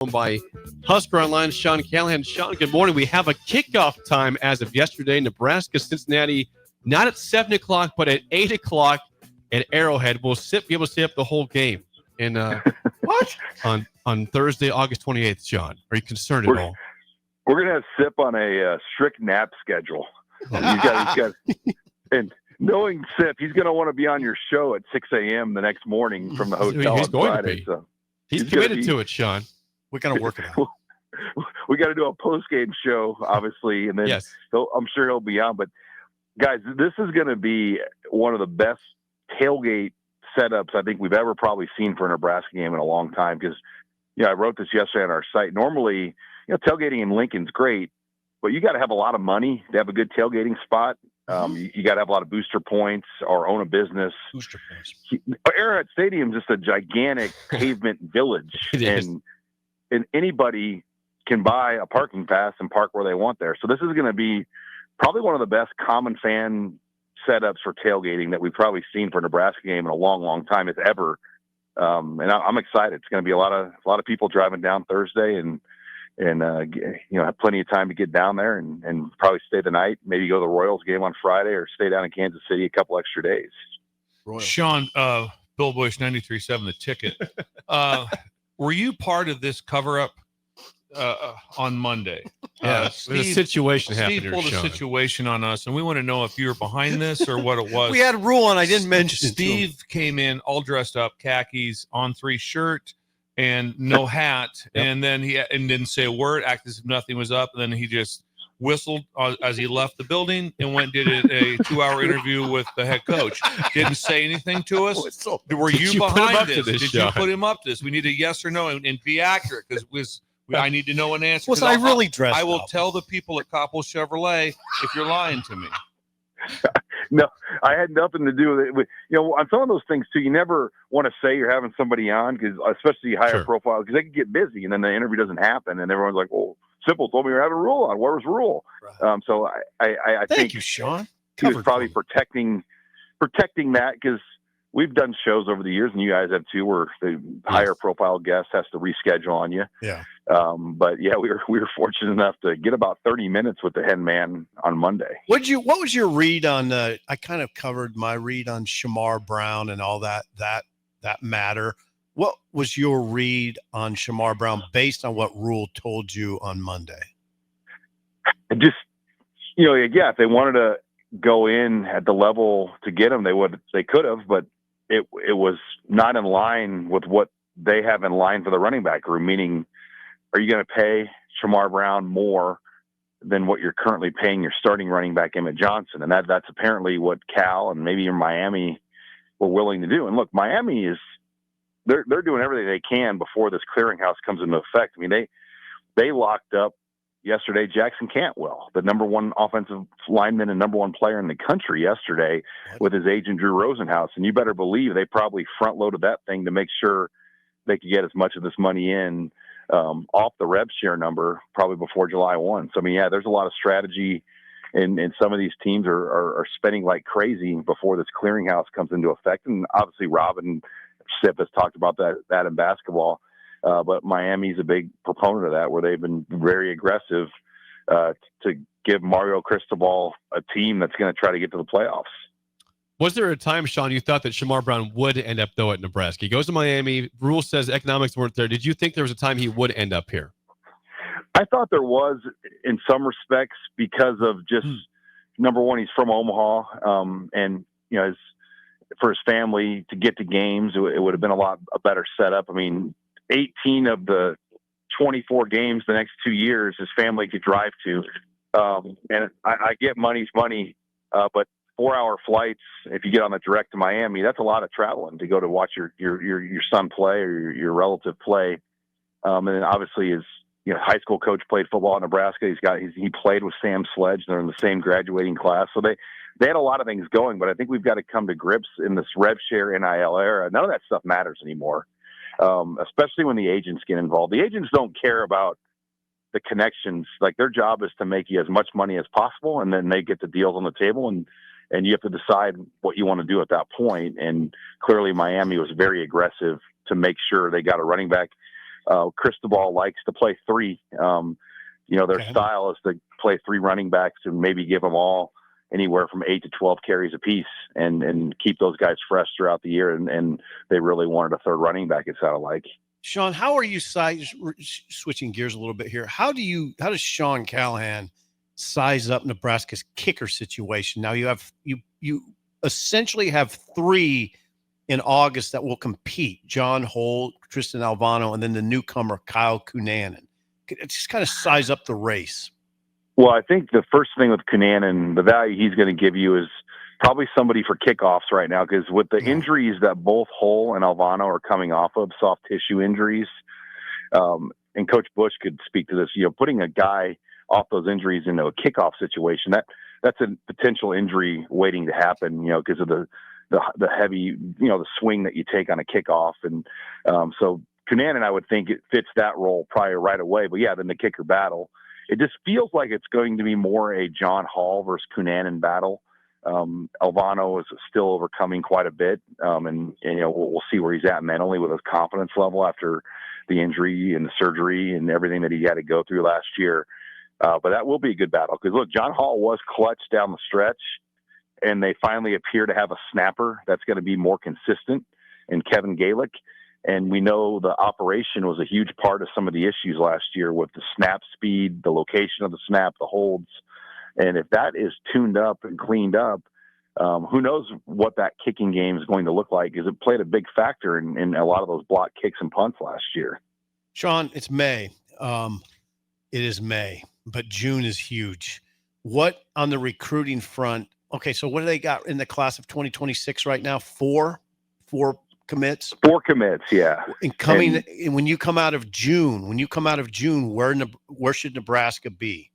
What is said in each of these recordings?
by HuskerOnline, Sean Callahan. Sean, good morning. We have a kickoff time as of yesterday. Nebraska, Cincinnati, not at 7 o'clock, but at 8 o'clock at Arrowhead. We'll be able to stay up the whole game. And what? On Thursday, August 28th, Sean. Are you concerned at all? We're going to have Sip on a strict nap schedule. He's got, and knowing Sip, he's going to want to be on your show at 6 a.m. the next morning from the hotel he's on going Friday. To be. So he's committed to it, Sean. We're going to work it out. We got to do a post-game show, obviously, and then yes. I'm sure he'll be on. But, guys, this is going to be one of the best tailgate setups I think we've ever probably seen for a Nebraska game in a long time because, I wrote this yesterday on our site. Normally, tailgating in Lincoln's great, but you got to have a lot of money to have a good tailgating spot. You got to have a lot of booster points or own a business. Booster points. Arrowhead Stadium is just a gigantic pavement village, and anybody can buy a parking pass and park where they want there. So this is going to be probably one of the best common fan setups for tailgating that we've probably seen for a Nebraska game in a long, long time, if ever. And I'm excited. It's going to be a lot of people driving down Thursday and have plenty of time to get down there and probably stay the night, maybe go to the Royals game on Friday or stay down in Kansas City a couple extra days. Royals. Sean, Bill Bush, 93.7 The Ticket. Were you part of this cover-up on Monday? There's a situation happening. Steve pulled a situation on us, and we want to know if you were behind this or what it was. We had a rule, and I didn't mention it. Steve came in all dressed up, khakis, on-3 shirt, and no hat, and then he didn't say a word, acted as if nothing was up, and then he just whistled as he left the building and went and did a 2-hour interview with the head coach. Didn't say anything to us. Were you behind this? Did you put him up to this? We need a yes or no and be accurate because I need to know an answer. Was I really dressed I will up? tell the people at Coppell Chevrolet if you're lying to me. No, I had nothing to do with it. On some of those things too, you never want to say you're having somebody on because, especially higher profile, because they can get busy and then the interview doesn't happen, and everyone's like, "Well, Simple told me we have a rule on. Where was the rule?" Right. So I think you, Sean. He was probably protecting that because we've done shows over the years, and you guys have too, where the higher profile guest has to reschedule on you. Yeah. But yeah, we were fortunate enough to get about 30 minutes with the hen man on Monday. What was your read on? I kind of covered my read on Shamar Brown and all that matter. What was your read on Shamar Brown based on what Rule told you on Monday? Just if they wanted to go in at the level to get him, they could have, but it was not in line with what they have in line for the running back room, meaning, are you going to pay Shamar Brown more than what you're currently paying your starting running back, Emmett Johnson? And that's apparently what Cal and maybe Miami were willing to do. And look, Miami they're doing everything they can before this clearinghouse comes into effect. I mean, they locked up yesterday Jackson Cantwell, the number one offensive lineman and number one player in the country yesterday, with his agent Drew Rosenhaus. And you better believe they probably front loaded that thing to make sure they could get as much of this money in off the rev share number probably before July 1. So, I mean, there's a lot of strategy, and some of these teams are spending like crazy before this clearinghouse comes into effect. And obviously Rob and Sip has talked about that in basketball. But Miami's a big proponent of that, where they've been very aggressive to give Mario Cristobal a team that's going to try to get to the playoffs. Was there a time, Sean, you thought that Shamar Brown would end up, though, at Nebraska? He goes to Miami. Rule says economics weren't there. Did you think there was a time he would end up here? I thought there was in some respects because of just, number one, he's from Omaha. And, for his family to get to games, it would have been a better setup. I mean, 18 of the 24 games the next 2 years his family could drive to. And I get money's money, but 4-hour flights, if you get on the direct to Miami, that's a lot of traveling to go to watch your son play or your relative play. And then obviously his high school coach played football in Nebraska. He played with Sam Sledge. They're in the same graduating class. So they had a lot of things going, but I think we've got to come to grips in this rev share NIL era. None of that stuff matters anymore. Especially when the agents get involved. The agents don't care about the connections. Like, their job is to make you as much money as possible, and then they get the deals on the table, and you have to decide what you want to do at that point. And clearly Miami was very aggressive to make sure they got a running back. Cristobal likes to play three. Their style is to play three running backs and maybe give them all anywhere from 8 to 12 carries apiece and keep those guys fresh throughout the year. And they really wanted a third running back, it sounded like. Sean, how are you switching gears a little bit here? How does Sean Callahan size up Nebraska's kicker situation? Now you essentially have three in August that will compete: John Holt, Tristan Alvano, and then the newcomer Kyle Cunanan. Just kind of size up the race. Well, I think the first thing with Cunanan, the value he's going to give you is probably somebody for kickoffs right now, because with the injuries that both Hull and Alvano are coming off of, soft tissue injuries, and Coach Bush could speak to this, putting a guy off those injuries into a kickoff situation, that's a potential injury waiting to happen, because of the heavy, the swing that you take on a kickoff. And so Cunanan, I would think it fits that role probably right away. But yeah, then the kicker battle, it just feels like it's going to be more a John Hall versus Cunanan battle. Alvano is still overcoming quite a bit. And we'll see where he's at mentally with his confidence level after the injury and the surgery and everything that he had to go through last year. But that will be a good battle, because look, John Hall was clutch down the stretch, and they finally appear to have a snapper that's going to be more consistent in Kevin Galick. And we know the operation was a huge part of some of the issues last year with the snap speed, the location of the snap, the holds. And if that is tuned up and cleaned up, who knows what that kicking game is going to look like, because it played a big factor in a lot of those block kicks and punts last year. Sean, it's May. It is May, but June is huge. What on the recruiting front? Okay, so what do they got in the class of 2026 right now? Four commits? 4 commits, yeah. And when you come out of June, where should Nebraska be?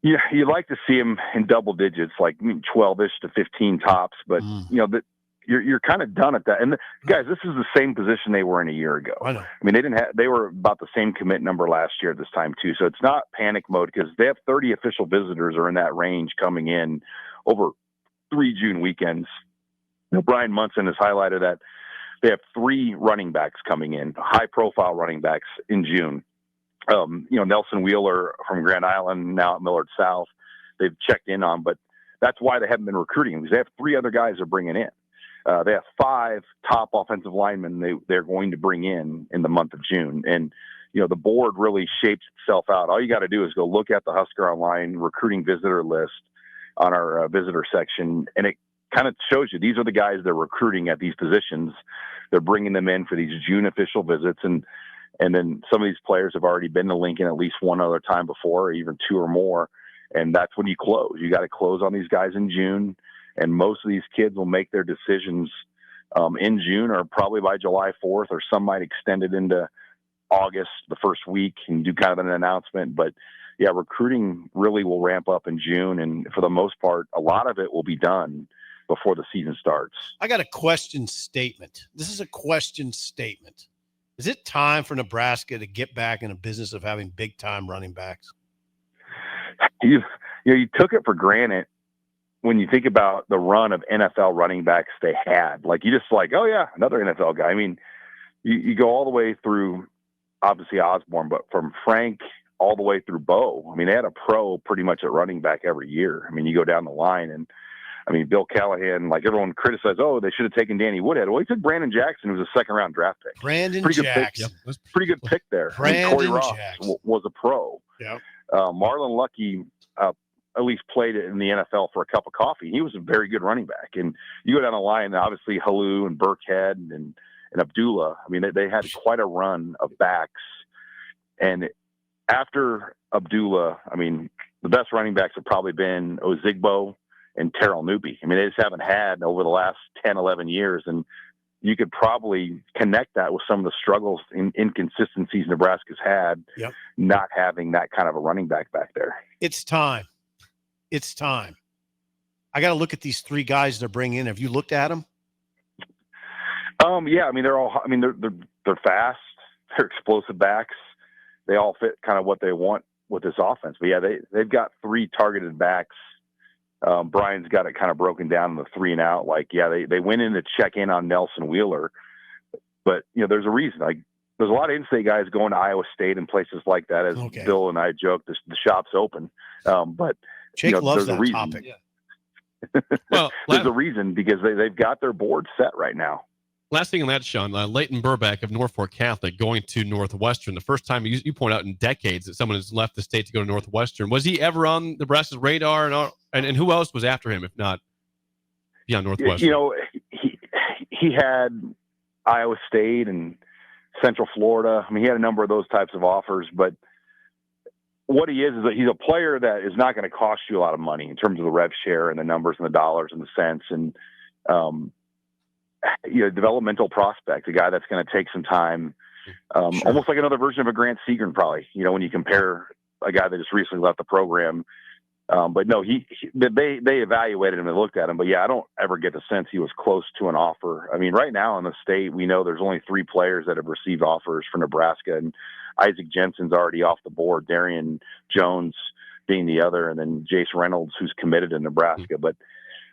Yeah, you'd like to see them in double digits, like 12-ish to 15 tops, but you're kind of done at that. And guys, this is the same position they were in a year ago. I know. I mean, they were about the same commit number last year at this time too. So it's not panic mode, because they have 30 official visitors are in that range coming in over 3 June weekends. Brian Munson has highlighted that they have 3 running backs coming in, high profile running backs in June. Nelson Wheeler from Grand Island, now at Millard South, they've checked in on, but that's why they haven't been recruiting, because they have 3 other guys they're bringing in. They have 5 top offensive linemen they're going to bring in the month of June. And, the board really shapes itself out. All you got to do is go look at the HuskerOnline recruiting visitor list on our visitor section, and it kind of shows you these are the guys they're recruiting at these positions. They're bringing them in for these June official visits. And then some of these players have already been to Lincoln at least one other time before, or even 2 or more. And that's when you close. You got to close on these guys in June. And most of these kids will make their decisions in June, or probably by July 4th, or some might extend it into August, the first week, and do kind of an announcement. But yeah, recruiting really will ramp up in June. And for the most part, a lot of it will be done before the season starts. I got a question statement. This is a question statement. Is it time for Nebraska to get back in the business of having big time running backs? You took it for granted when you think about the run of NFL running backs they had. Like, you just like, oh yeah, another NFL guy. I mean, you go all the way through, obviously Osborne, but from Frank all the way through Bo. I mean, they had a pro pretty much at running back every year. I mean, you go down the line, and I mean, Bill Callahan, like everyone criticized, they should have taken Danny Woodhead. Well, he took Brandon Jackson, who was a 2nd-round draft pick. Pretty good pick there. Corey Ross was a pro. Yeah. Marlon Lucky at least played it in the NFL for a cup of coffee. He was a very good running back. And you go down the line, obviously Halou and Burkhead and Abdullah. I mean, they had quite a run of backs. And after Abdullah, I mean, the best running backs have probably been Ozigbo and Terrell Newby. I mean, they just haven't had over the last 10, 11 years. And you could probably connect that with some of the struggles and inconsistencies Nebraska's had, not having that kind of a running back there. It's time. I got to look at these 3 guys they're bringing in. Have you looked at them? Yeah. I mean, they're fast. They're explosive backs. They all fit kind of what they want with this offense. But yeah, they've got 3 targeted backs. Brian's got it kind of broken down in the 3 and out. Like, yeah, they went in to check in on Nelson Wheeler, but there's a reason. Like, there's a lot of in-state guys going to Iowa State and places like that. As Okay. Bill and I joked, the shop's open. But Jake loves there's a that reason. topic. Well, There's a reason, because they've got their board set right now. last thing on that, Sean, Leighton Burback of Norfolk Catholic going to Northwestern. The first time you point out in decades that someone has left the state to go to Northwestern. Was he ever on Nebraska's radar? And who else was after him, if not beyond Northwestern? You know, he had Iowa State and Central Florida. I mean, he had a number of those types of offers, but what he is that he's a player that is not going to cost you a lot of money in terms of the rev share and the numbers and the dollars and the cents, and developmental prospect, a guy that's going to take some time, Sure. almost like another version of a Grant Seagren, probably. When you compare a guy that just recently left the program. But no, they evaluated him and looked at him. But yeah, I don't ever get the sense he was close to an offer. I mean, right now in the state, we know there's only 3 players that have received offers for Nebraska, and Isaac Jensen's already off the board. Darian Jones being the other, and then Jace Reynolds, who's committed to Nebraska. But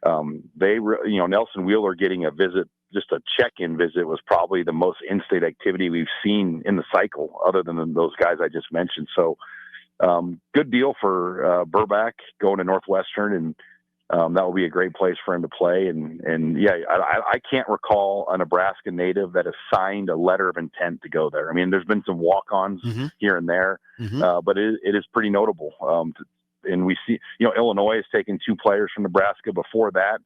Nelson Wheeler getting a visit, just a check-in visit, was probably the most in-state activity we've seen in the cycle, other than those guys I just mentioned. So. Good deal for Burback going to Northwestern, and that will be a great place for him to play. And yeah, I can't recall a Nebraska native that has signed a letter of intent to go there. I mean, there's been some walk-ons here and there, but it is pretty notable. And we see, Illinois has taken 2 players from Nebraska. Before that,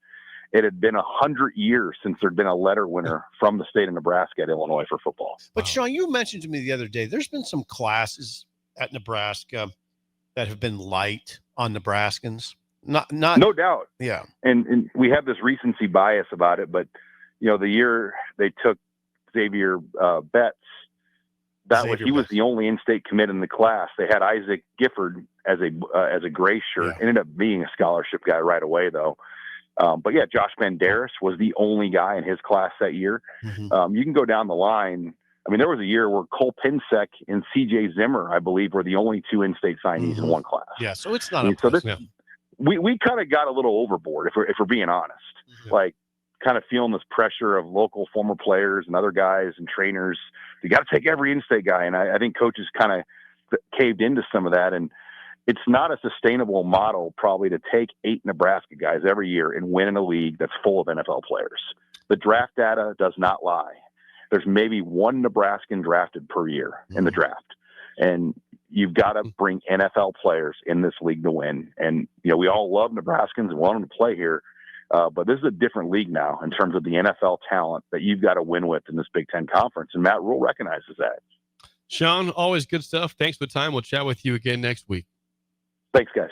it had been 100 years since there'd been a letter winner from the state of Nebraska at Illinois for football. But Sean, you mentioned to me the other day, there's been some classes at Nebraska that have been light on Nebraskans. Not no doubt. Yeah. And we have this recency bias about it, but the year they took Xavier Betts, he was the only in-state commit in the class. They had Isaac Gifford as a gray shirt. Yeah. Ended up being a scholarship guy right away though. But yeah, Josh Banderas was the only guy in his class that year. You can go down the line. I mean, there was a year where Cole Pinsek and C.J. Zimmer, I believe, were the only 2 in-state signees in one class. Yeah, so it's not. We kind of got a little overboard, if we're being honest. Like, kind of feeling this pressure of local former players and other guys and trainers. You got to take every in-state guy, and I think coaches kind of caved into some of that. And it's not a sustainable model, probably, to take 8 Nebraska guys every year and win in a league that's full of NFL players. The draft data does not lie. There's maybe 1 Nebraskan drafted per year in the draft. And you've got to bring NFL players in this league to win. And, we all love Nebraskans and want them to play here. But this is a different league now in terms of the NFL talent that you've got to win with in this Big Ten Conference. And Matt Rule recognizes that. Sean, always good stuff. Thanks for the time. We'll chat with you again next week. Thanks, guys.